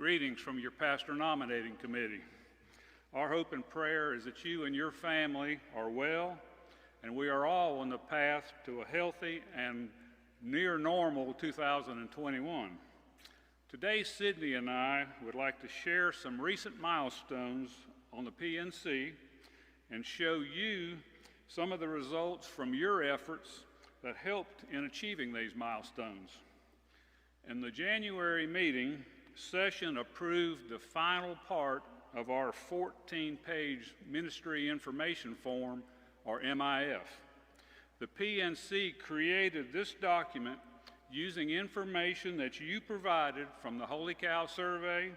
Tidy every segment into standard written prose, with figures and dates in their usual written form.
Greetings from your Pastor Nominating Committee. Our hope and prayer is that you and your family are well, and we are all on the path to a healthy and near normal 2021. Today, Sydney and I would like to share some recent milestones on the PNC and show you some of the results from your efforts that helped in achieving these milestones. In the January meeting, session approved the final part of our 14-page Ministry Information Form, or MIF. The PNC created this document using information that you provided from the Holy Cow survey,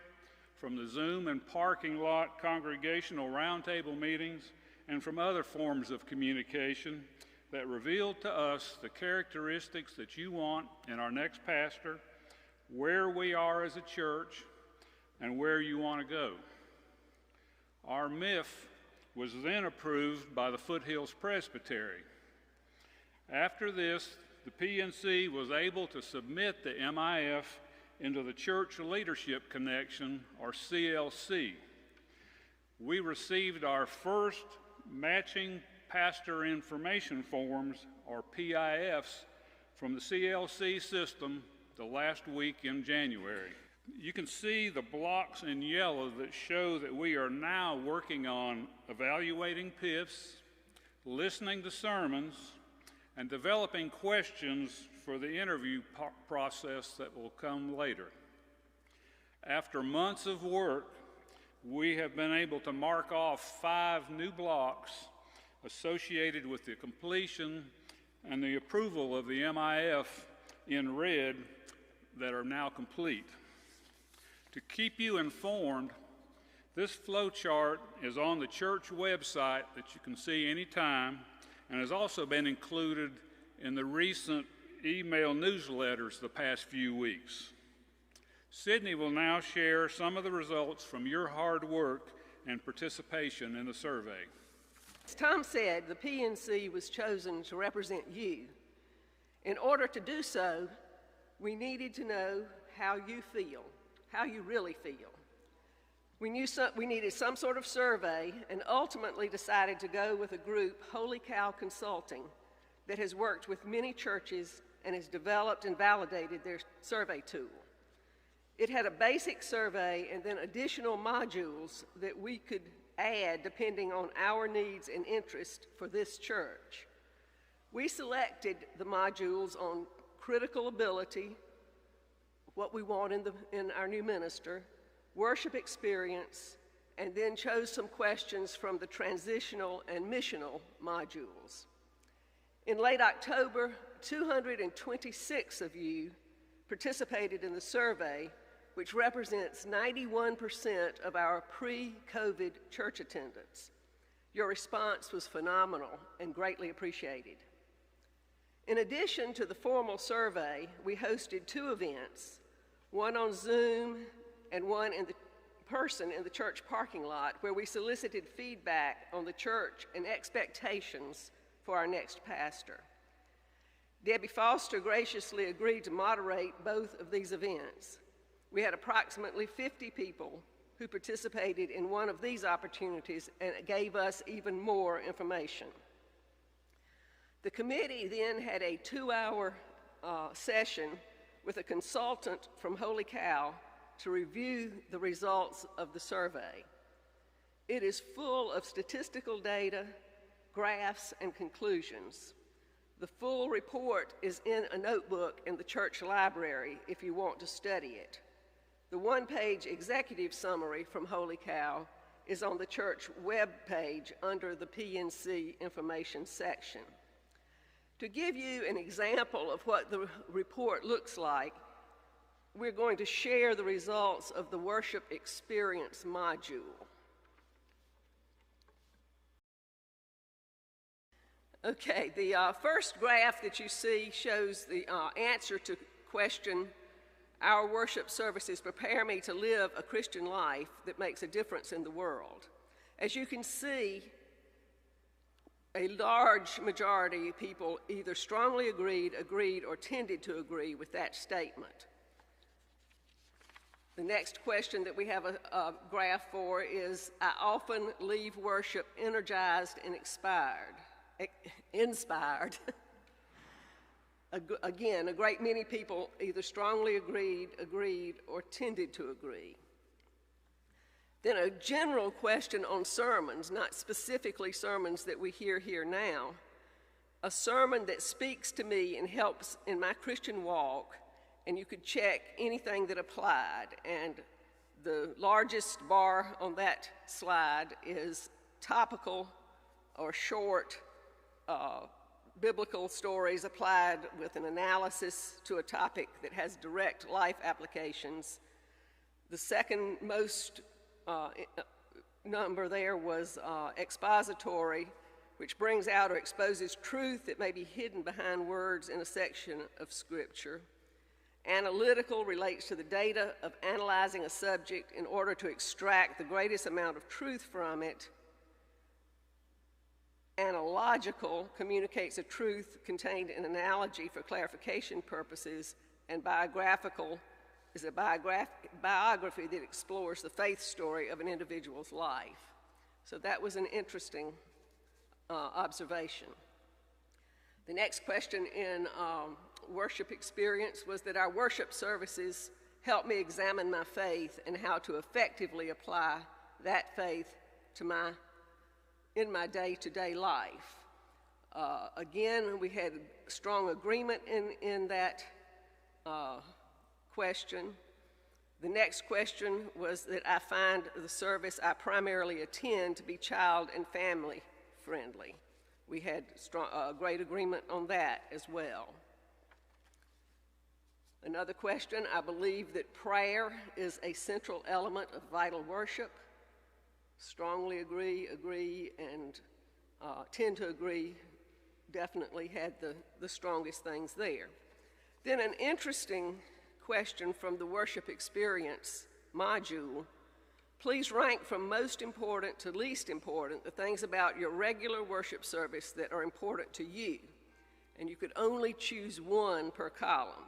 from the Zoom and parking lot congregational roundtable meetings, and from other forms of communication that revealed to us the characteristics that you want in our next pastor, where we are as a church, and where you want to go. Our MIF was then approved by the Foothills Presbyterian. After this, the PNC was able to submit the MIF into the Church Leadership Connection, or CLC. We received our first matching pastor information forms, or PIFs, from the CLC system the last week in January. You can see the blocks in yellow that show that we are now working on evaluating PIFs, listening to sermons, and developing questions for the interview process that will come later. After months of work, we have been able to mark off 5 new blocks associated with the completion and the approval of the MIF in red that are now complete. To keep you informed, this flow chart is on the church website that you can see anytime, and has also been included in the recent email newsletters the past few weeks. Sydney will now share some of the results from your hard work and participation in the survey. As Tom said, the PNC was chosen to represent you. In order to do so, we needed to know how you feel, how you really feel. We needed some sort of survey, and ultimately decided to go with a group, Holy Cow Consulting, that has worked with many churches and has developed and validated their survey tool. It had a basic survey and then additional modules that we could add depending on our needs and interest for this church. We selected the modules on critical ability, what we want in our new minister, worship experience, and then chose some questions from the transitional and missional modules. In late October, 226 of you participated in the survey, which represents 91% of our pre-COVID church attendance. Your response was phenomenal and greatly appreciated. In addition to the formal survey, we hosted 2 events, one on Zoom and one in person in the church parking lot, where we solicited feedback on the church and expectations for our next pastor. Debbie Foster graciously agreed to moderate both of these events. We had approximately 50 people who participated in one of these opportunities, and it gave us even more information. The committee then had a 2-hour session with a consultant from Holy Cow to review the results of the survey. It is full of statistical data, graphs, and conclusions. The full report is in a notebook in the church library if you want to study it. The 1-page executive summary from Holy Cow is on the church web page under the PNC information section. To give you an example of what the report looks like, we're going to share the results of the worship experience module. Okay, the first graph that you see shows the answer to question, "Our worship services prepare me to live a Christian life that makes a difference in the world." As you can see, a large majority of people either strongly agreed, or tended to agree with that statement. The next question that we have a graph for is, I often leave worship energized and inspired. Again, a great many people either strongly agreed, or tended to agree. Then a general question on sermons, not specifically sermons that we hear here now. A sermon that speaks to me and helps in my Christian walk, and you could check anything that applied. And the largest bar on that slide is topical or short biblical stories applied with an analysis to a topic that has direct life applications. The second most number there was expository, which brings out or exposes truth that may be hidden behind words in a section of Scripture. Analytical relates to the data of analyzing a subject in order to extract the greatest amount of truth from it. Analogical communicates a truth contained in analogy for clarification purposes, and biographical is a biography that explores the faith story of an individual's life. So that was an interesting observation. The next question in worship experience was that our worship services help me examine my faith and how to effectively apply that faith in my day-to-day life. Again, we had strong agreement in that question. The next question was that I find the service I primarily attend to be child and family friendly. We had great agreement on that as well. Another question, I believe that prayer is a central element of vital worship. Strongly agree, and tend to agree, definitely had the strongest things there. Then an interesting question from the worship experience module. Please rank from most important to least important the things about your regular worship service that are important to you. And you could only choose one per column.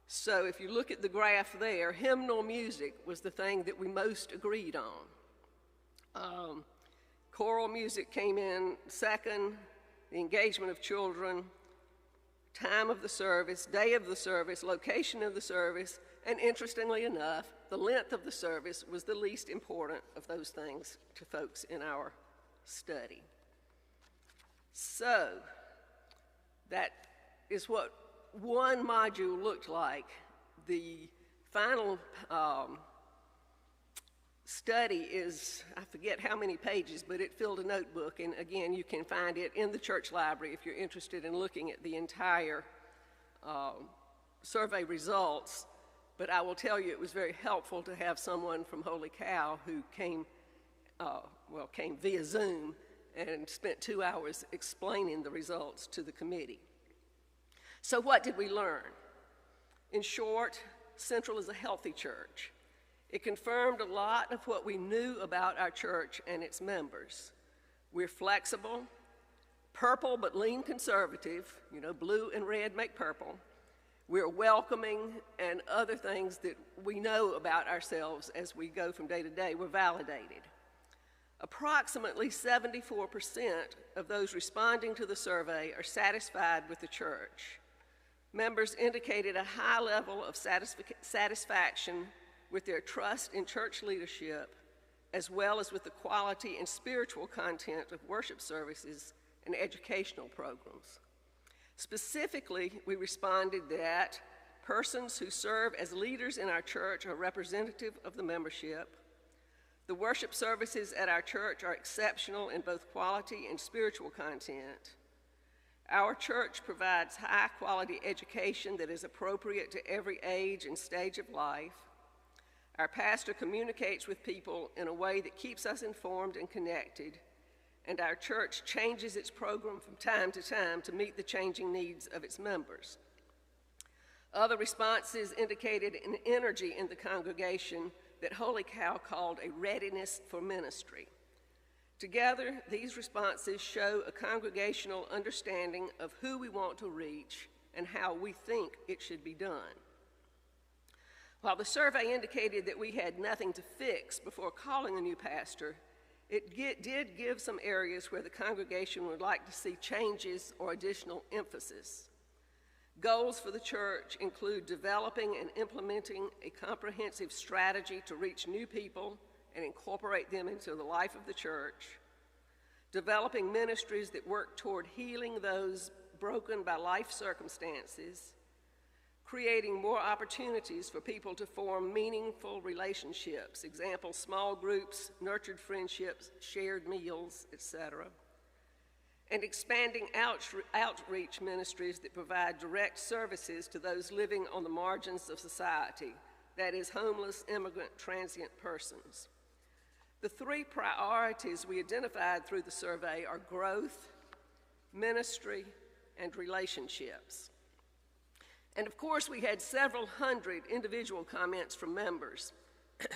So if you look at the graph there, hymnal music was the thing that we most agreed on. Choral music came in second, the engagement of children, time of the service, day of the service, location of the service, and interestingly enough, the length of the service was the least important of those things to folks in our study. So that is what one module looked like. The final study is, I forget how many pages, but it filled a notebook, and again, you can find it in the church library if you're interested in looking at the entire survey results. But I will tell you, it was very helpful to have someone from Holy Cow who came via Zoom and spent 2 hours explaining the results to the committee. So what did we learn? In short, Central is a healthy church. It confirmed a lot of what we knew about our church and its members. We're flexible, purple but lean conservative, blue and red make purple. We're welcoming, and other things that we know about ourselves as we go from day to day were validated. Approximately 74% of those responding to the survey are satisfied with the church. Members indicated a high level of satisfaction with their trust in church leadership, as well as with the quality and spiritual content of worship services and educational programs. Specifically, we responded that persons who serve as leaders in our church are representative of the membership. The worship services at our church are exceptional in both quality and spiritual content. Our church provides high-quality education that is appropriate to every age and stage of life. Our pastor communicates with people in a way that keeps us informed and connected, and our church changes its program from time to time to meet the changing needs of its members. Other responses indicated an energy in the congregation that Holy Cow called a readiness for ministry. Together, these responses show a congregational understanding of who we want to reach and how we think it should be done. While the survey indicated that we had nothing to fix before calling a new pastor, it did give some areas where the congregation would like to see changes or additional emphasis. Goals for the church include developing and implementing a comprehensive strategy to reach new people and incorporate them into the life of the church, developing ministries that work toward healing those broken by life circumstances, creating more opportunities for people to form meaningful relationships, example, small groups, nurtured friendships, shared meals, etc., and expanding outreach ministries that provide direct services to those living on the margins of society, that is, homeless, immigrant, transient persons. The three priorities we identified through the survey are growth, ministry, and relationships. And of course, we had several hundred individual comments from members.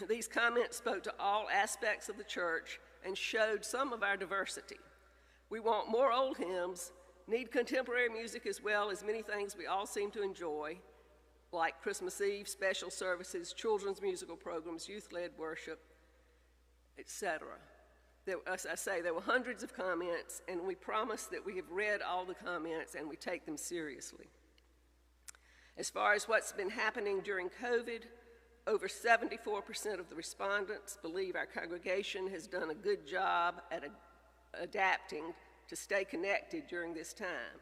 These comments spoke to all aspects of the church and showed some of our diversity. We want more old hymns, need contemporary music as well as many things we all seem to enjoy, like Christmas Eve, special services, children's musical programs, youth-led worship, etc. As I say, there were hundreds of comments, and we promise that we have read all the comments and we take them seriously. As far as what's been happening during COVID, over 74% of the respondents believe our congregation has done a good job at adapting to stay connected during this time.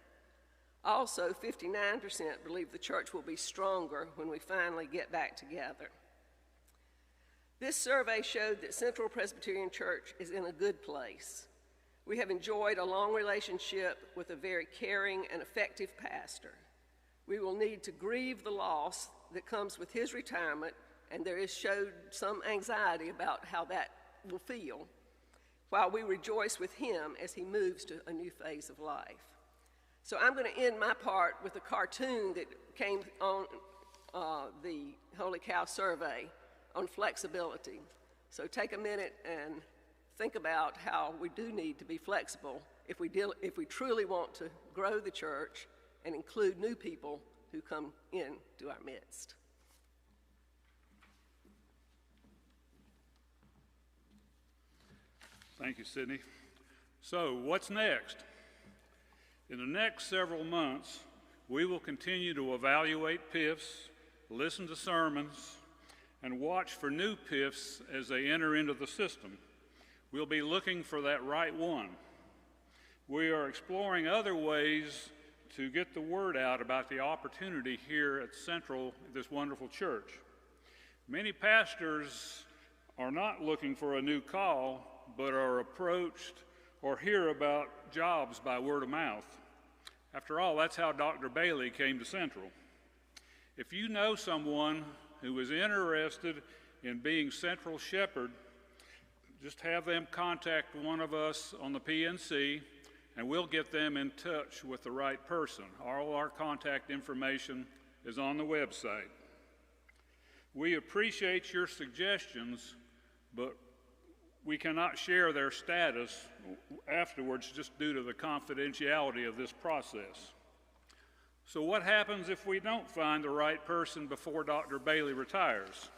Also, 59% believe the church will be stronger when we finally get back together. This survey showed that Central Presbyterian Church is in a good place. We have enjoyed a long relationship with a very caring and effective pastor. We will need to grieve the loss that comes with his retirement, and there is showed some anxiety about how that will feel, while we rejoice with him as he moves to a new phase of life. So I'm going to end my part with a cartoon that came on the Holy Cow survey on flexibility. So take a minute and think about how we do need to be flexible if we truly want to grow the church and include new people who come into our midst. Thank you, Sydney. So, what's next? In the next several months, we will continue to evaluate PIFs, listen to sermons, and watch for new PIFs as they enter into the system. We'll be looking for that right one. We are exploring other ways to get the word out about the opportunity here at Central, this wonderful church. Many pastors are not looking for a new call, but are approached or hear about jobs by word of mouth. After all, that's how Dr. Bailey came to Central. If you know someone who is interested in being Central Shepherd, just have them contact one of us on the PNC, and we'll get them in touch with the right person. All our contact information is on the website. We appreciate your suggestions, but we cannot share their status afterwards just due to the confidentiality of this process. So what happens if we don't find the right person before Dr. Bailey retires?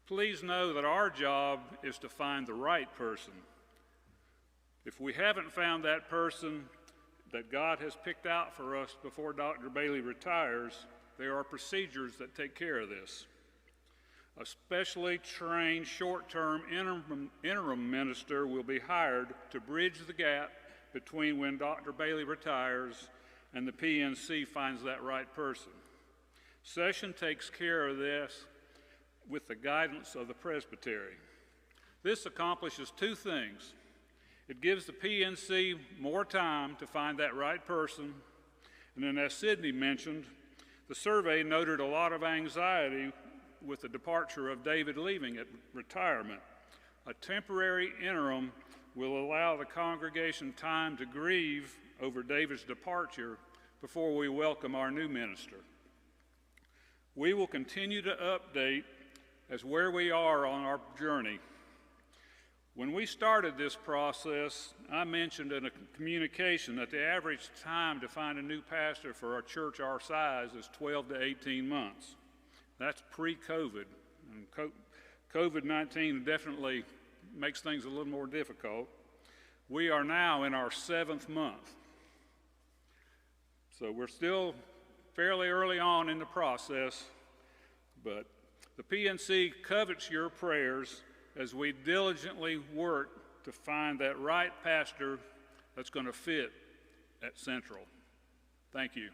Please know that our job is to find the right person. If we haven't found that person that God has picked out for us before Dr. Bailey retires, there are procedures that take care of this. A specially trained short-term interim minister will be hired to bridge the gap between when Dr. Bailey retires and the PNC finds that right person. Session takes care of this with the guidance of the Presbytery. This accomplishes two things. It gives the PNC more time to find that right person, and then as Sydney mentioned, the survey noted a lot of anxiety with the departure of David leaving at retirement. A temporary interim will allow the congregation time to grieve over David's departure before we welcome our new minister. We will continue to update as where we are on our journey. When we started this process, I mentioned in a communication that the average time to find a new pastor for a church our size is 12 to 18 months. That's pre-COVID. And COVID-19 definitely makes things a little more difficult. We are now in our 7th month. So we're still fairly early on in the process, but the PNC covets your prayers as we diligently work to find that right pastor that's going to fit at Central. Thank you.